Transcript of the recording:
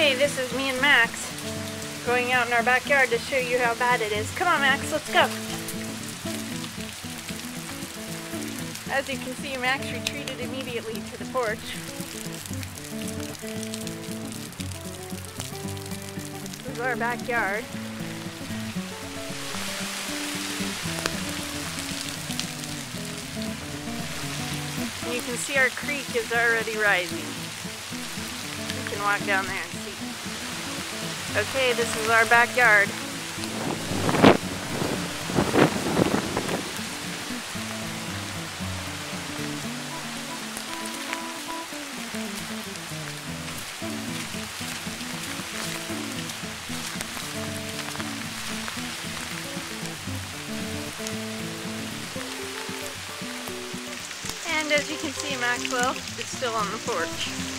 Okay, this is me and Max going out in our backyard to show you how bad it is. Come on, Max, let's go. As you can see, Max retreated immediately to the porch. This is our backyard. And you can see our creek is already rising. You can walk down there and see. Okay, this is our backyard. And as you can see, Maxwell is still on the porch.